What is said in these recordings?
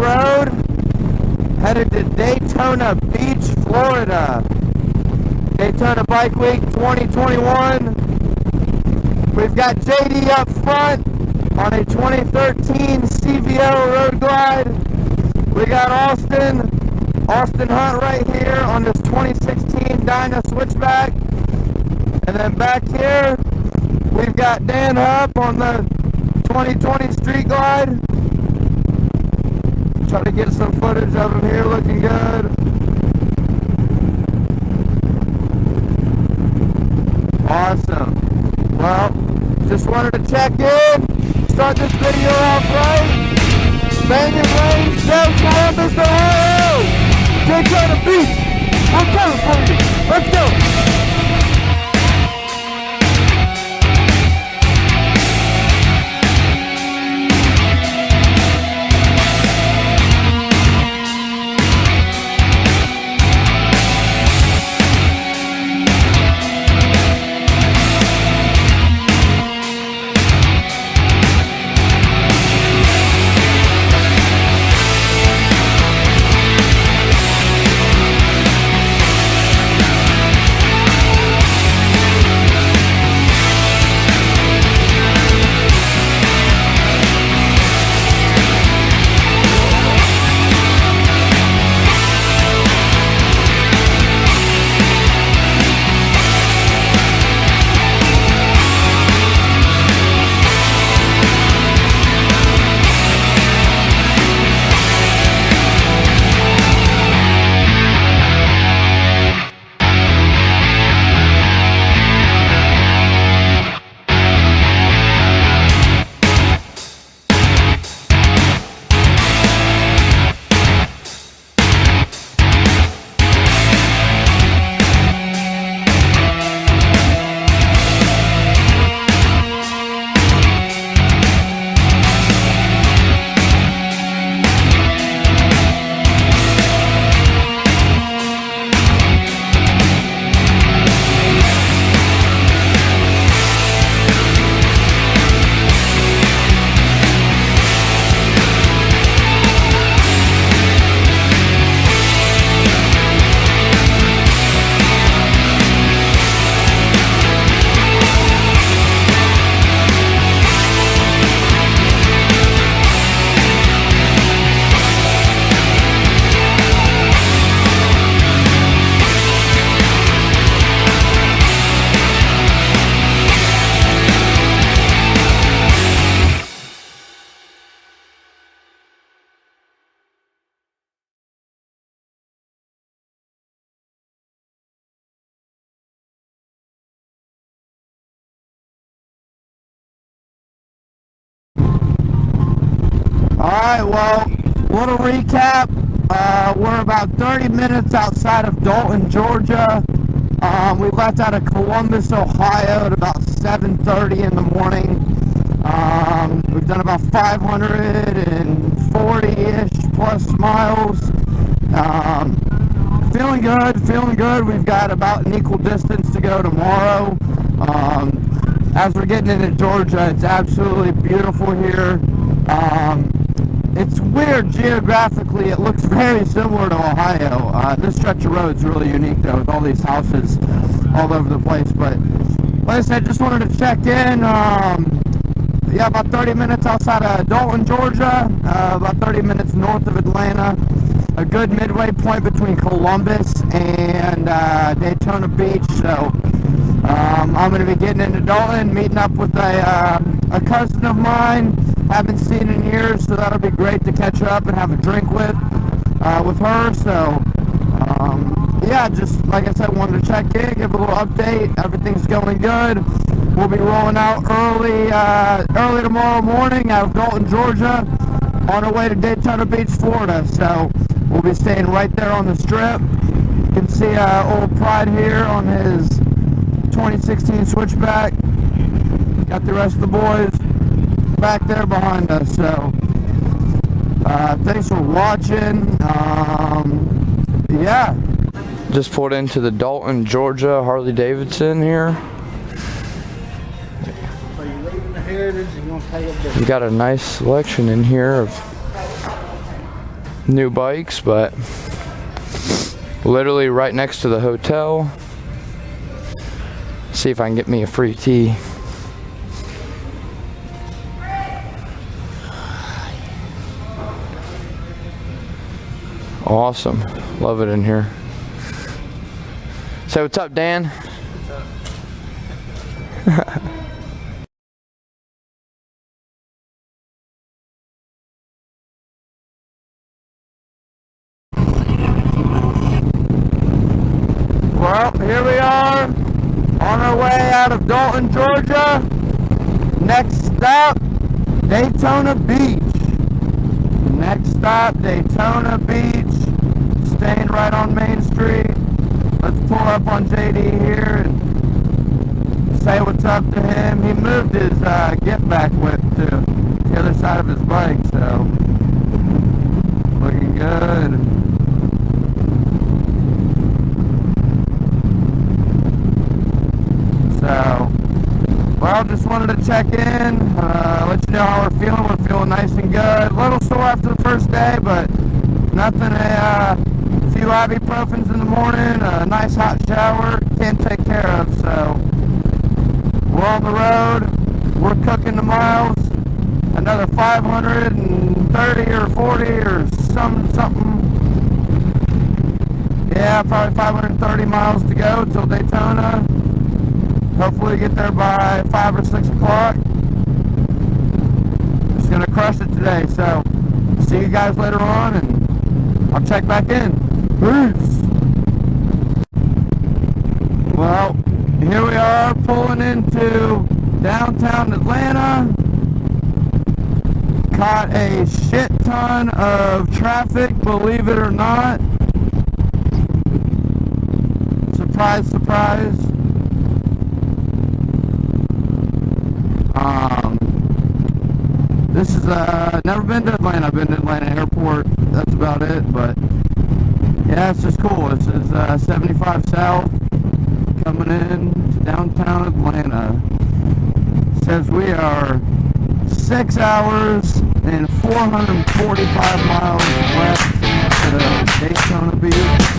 road, headed to Daytona Beach, Florida. Daytona Bike Week 2021. We've got JD up front on a 2013 CVO Road Glide. We got Austin Hunt right here on this 2016 Dyna Switchback. And then back here, we've got Dan Hupp on the 2020 Street Glide. Try to get some footage of him here, looking good. Awesome. Well, just wanted to check in, start this video off right. Banging rain, South Columbus, Ohio. Daytona Beach, I'm coming for you. Let's go. Alright, well, little recap. We're about 30 minutes outside of Dalton, Georgia. We left out of Columbus, Ohio at about 7:30 in the morning. We've done about 540-ish plus miles. Feeling good. We've got about an equal distance to go tomorrow. As we're getting into Georgia, it's absolutely beautiful here. It's weird geographically, it looks very similar to Ohio. This stretch of road is really unique though, with all these houses all over the place. But like I said, just wanted to check in. Yeah, about 30 minutes outside of Dalton, Georgia, about 30 minutes north of Atlanta. A good midway point between Columbus and Daytona Beach. So I'm going to be getting into Dalton, meeting up with a cousin of mine. Haven't seen in years, so that'll be great to catch up and have a drink with her. So yeah, just like I said, wanted to check in, give a little update. Everything's going good. We'll be rolling out early tomorrow morning out of Dalton, Georgia, on our way to Daytona Beach, Florida. So we'll be staying right there on the strip. You can see old Pride here on his 2016 Switchback. Got the rest of the boys back there behind us. So thanks for watching. Yeah, just pulled into the Dalton, Georgia Harley Davidson here. Are you leaving the Heritage and you want to pay a bill? We got a nice selection in here of new bikes, but literally right next to the hotel. See if I can get me a free tea. Awesome. Love it in here. Say what's up, Dan. What's up? Well, here we are on our way out of Dalton, Georgia. Next stop, Daytona Beach. Next stop, Daytona Beach. Staying right on Main Street. Let's pull up on JD here and say what's up to him. He moved his get back whip to the other side of his bike, so looking good. So, well, just wanted to check in, let you know how we're feeling. We're feeling nice and good. A little sore after the first day, but nothing. A few ibuprofens in the morning, a nice hot shower, can take care of. So, we're on the road. We're cooking the miles. Another 530 or 40 or something. Yeah, probably 530 miles to go till Daytona. Hopefully get there by 5 or 6 o'clock. Just gonna crush it today. So see you guys later on, and I'll check back in. Peace. Well, here we are pulling into downtown Atlanta. Caught a shit ton of traffic, believe it or not. Surprise, surprise. This is, never been to Atlanta. I've been to Atlanta Airport. That's about it, but yeah, it's just cool. This is 75 South coming in to downtown Atlanta. Says we are 6 hours and 445 miles left to Daytona Beach.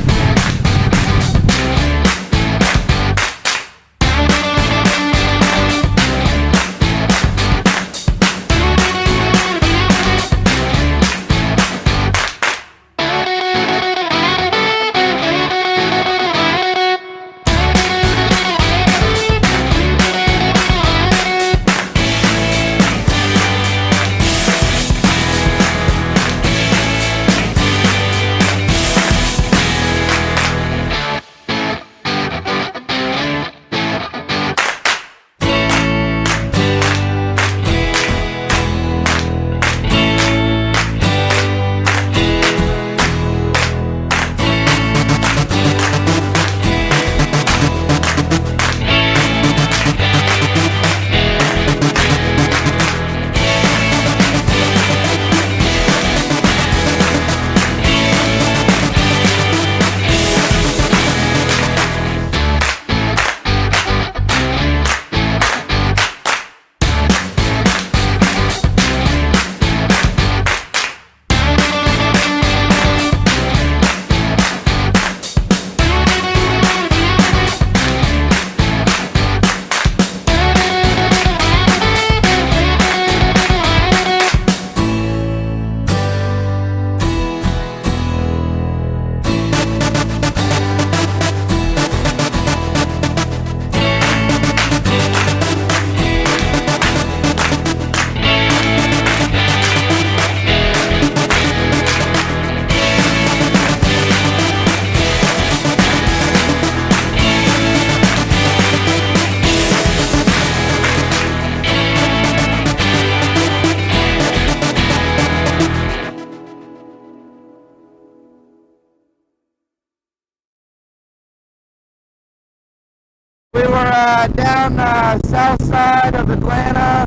We were down south side of Atlanta,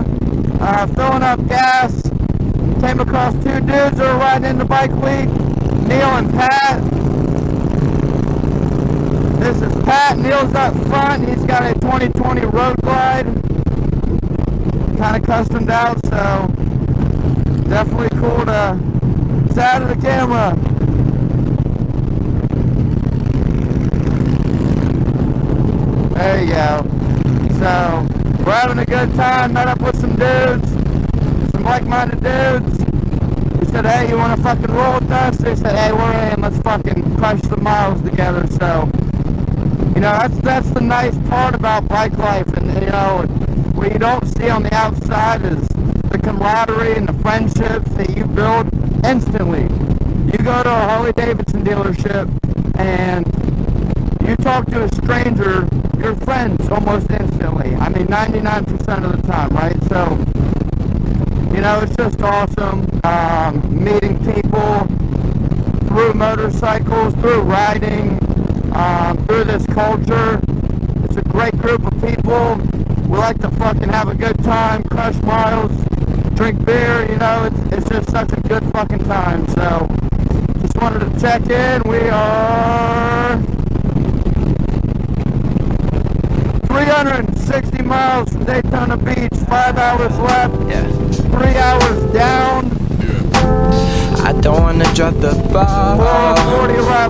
filling up gas. Came across two dudes that were riding in the BIKEWEEK, Neil and Pat. This is Pat. Neil's up front. He's got a 2020 Road Glide, kind of customed out, so definitely cool to Say hi to the camera. There you go. So, we're having a good time. Met up with some dudes, some like-minded dudes. He said, hey, you want to fucking roll with us? They said, hey, we're in. Let's fucking crush the miles together. So, you know, that's the nice part about bike life. And, you know, what you don't see on the outside is the camaraderie and the friendships that you build instantly. You go to a Harley-Davidson dealership and you talk to a stranger, you're friends almost instantly. I mean, 99% of the time, right? So, you know, it's just awesome meeting people through motorcycles, through riding, through this culture. It's a great group of people. We like to fucking have a good time, crush miles, drink beer, you know, it's just such a good fucking time. So, just wanted to check in. We are 360 miles from Daytona Beach, 5 hours left, 3 hours down. I don't wanna drop the ball.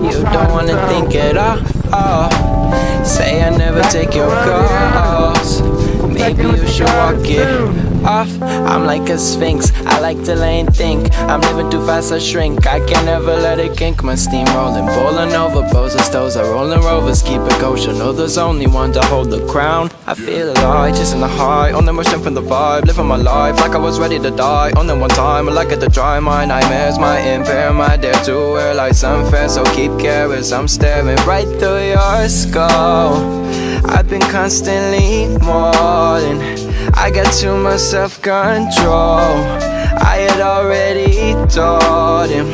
You don't wanna think it all. Say I never take your calls. Maybe you should walk it off. I'm like a sphinx, I like to lay and think. I'm living too fast, I shrink. I can't ever let it kink. My steam rolling, bowling over. Poses, toes are rolling rovers. Keep it kosher, know there's only one to hold the crown. I feel alive, chasing the high. On the more strength from the vibe. Living my life like I was ready to die. On the one time, I like it to dry. My nightmares might impair my dare to wear like unfair. So keep care as I'm staring right through your skull. I've been constantly falling. I got too much self-control. I had already told him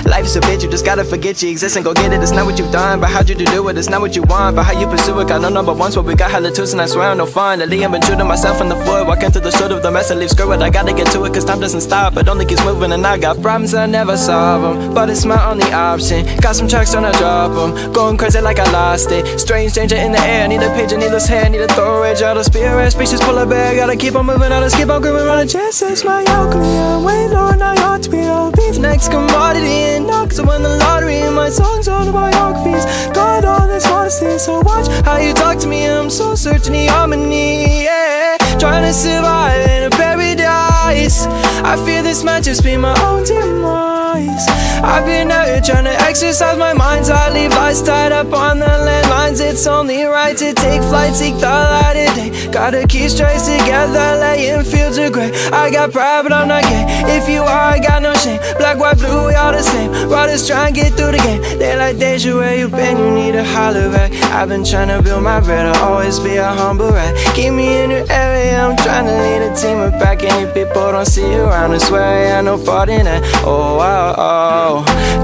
life is a bitch, you just gotta forget you exist and go get it. It's not what you've done, but how'd you do it? It's not what you want, but how you pursue it. Got no number ones, but we got hella twos, and I swear I'm no fun. Lately I've been true to myself in the foot. Walking to the shoulder of the mess and leave screw it. I gotta get to it, cause time doesn't stop. It only keeps moving, and I got problems, I never solve them, but it's my only option. Got some tracks, tryna drop them, going crazy like I lost it. Strange danger in the air, need a page, needless hair, need a throw rage out of spirit. Species pull a bear, gotta keep on moving, I'll just keep on gripping on the chest. It's my alchemy, I'm way lower, and I ought to be all beef next commodity. And no, cause I won the lottery, and my songs all the biographies. Got all this honesty, so watch how you talk to me. I'm so searching the harmony, yeah. Trying to survive in a paradise. I fear this might just be my own demise. I've been out here trying to exercise my mind. I leave lights tied up on the landlines. It's only right to take flight, seek the light of day. Gotta keep straight together, laying fields of gray. I got pride, but I'm not gay. If you are, I got no shame. Black, white, blue, we all the same. Riders try and get through the game. They like Deja, where you been? You need a holler back. I've been trying to build my bread, I'll always be a humble rat. Keep me in your area, I'm trying to lead a team of back. Any people don't see you around, I swear I ain't no part in that. Oh, oh, oh.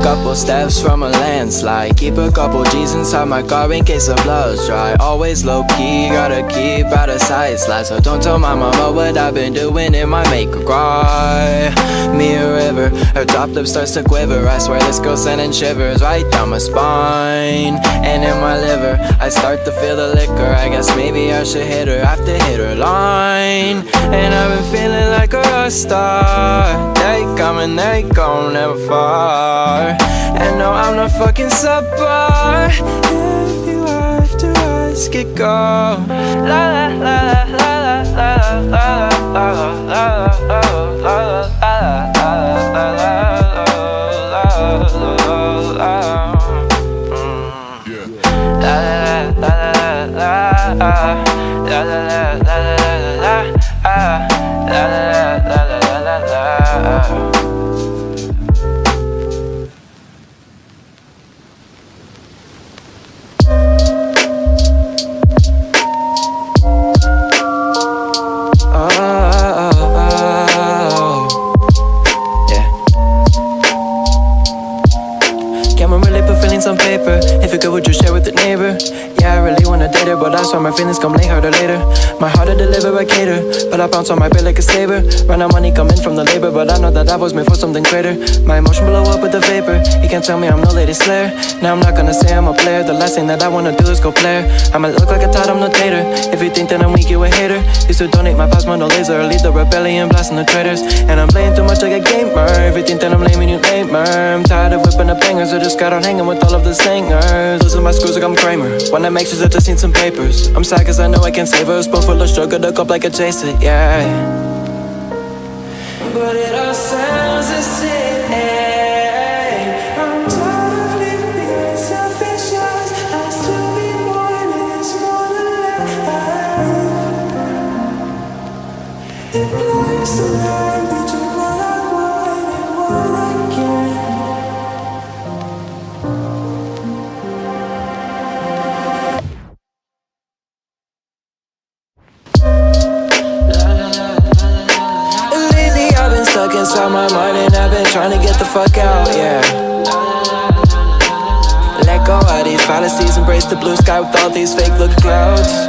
Couple steps from a landslide. Keep a couple G's inside my car in case the blood's dry. Always low key, gotta keep out of sight slide. So don't tell my mama what I've been doing, it might make her cry. Me a river, her top lip starts to quiver. I swear this girl sending shivers right down my spine and in my liver. I start to feel the liquor, I guess maybe I should hit her after hit her line. And I've been feeling like a rock star. They come and they go, never far. And no, I'm not fucking subpar. If you have to ask it, go. La la la la la la la la la on paper. If you could, would you share with the neighbor? Yeah, I really wanna date her, but I swear my feelings come late harder later. My heart to deliver, I cater, but I bounce on my bill like a saver. Run out money coming from the labor, but I know that I was made for something greater. My emotion blow up with the vapor. You can't tell me I'm no lady slayer. Now I'm not gonna say I'm a player. The last thing that I wanna do is go player. I might look like a tot, I'm no tater. If you think that I'm weak, you a hater. Used to donate my plasma, no laser. Lead the rebellion, blasting the traitors. And I'm playing too much like a gamer. If you think that I'm lame and you lamer. I'm tired of whipping the bangers. I just got on hanging with all of the singers. Losing my screws like I'm Kramer. When I make sure I just need some papers. I'm sad cause I know I can't save her. Spoon full of sugar, the cup like a chaser, yeah. But it all sounds the same. I'm tired of living behind selfish eyes. I still be more than this, more than life. It blurs the line between what I want and what I can't. Stuck inside my mind and I've been trying to get the fuck out, yeah. Let go of these fallacies, embrace the blue sky with all these fake looking clouds.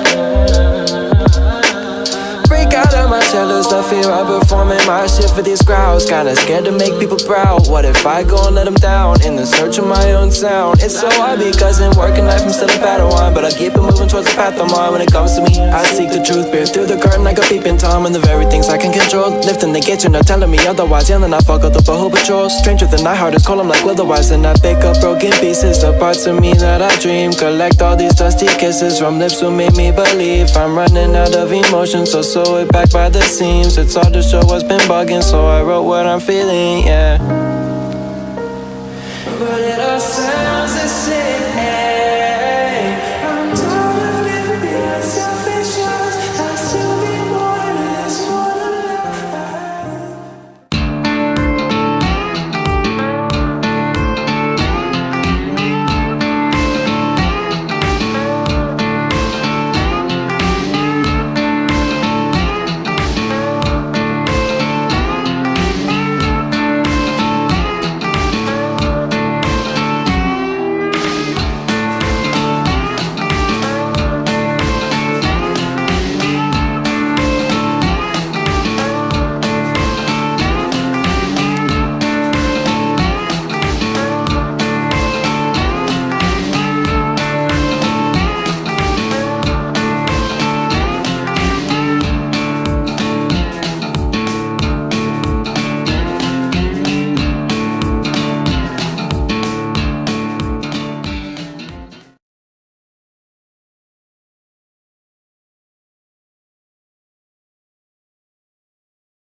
Break out of my shell, lose the fear of performing my shit for these crowds. Kinda scared to make people proud. What if I go and let them down in the search of my own sound? It's so hard because in work and life I'm still a Padawan, but I keep it moving towards the path I'm on. When it comes to me, I seek the truth, peer through the curtain like a peeping Tom. And the very things I can control, lifting the gates, you're not telling me otherwise. Yeah, then I fuck up the whole patrol. Stranger than I heart is cold, I'm like otherwise. And I pick up broken pieces, the parts of me that I dream. Collect all these dusty kisses from lips who made me believe I'm running out of emotion, so sew it back by the seams. It's hard to show what's been bugging, so I wrote what I'm feeling, yeah. But it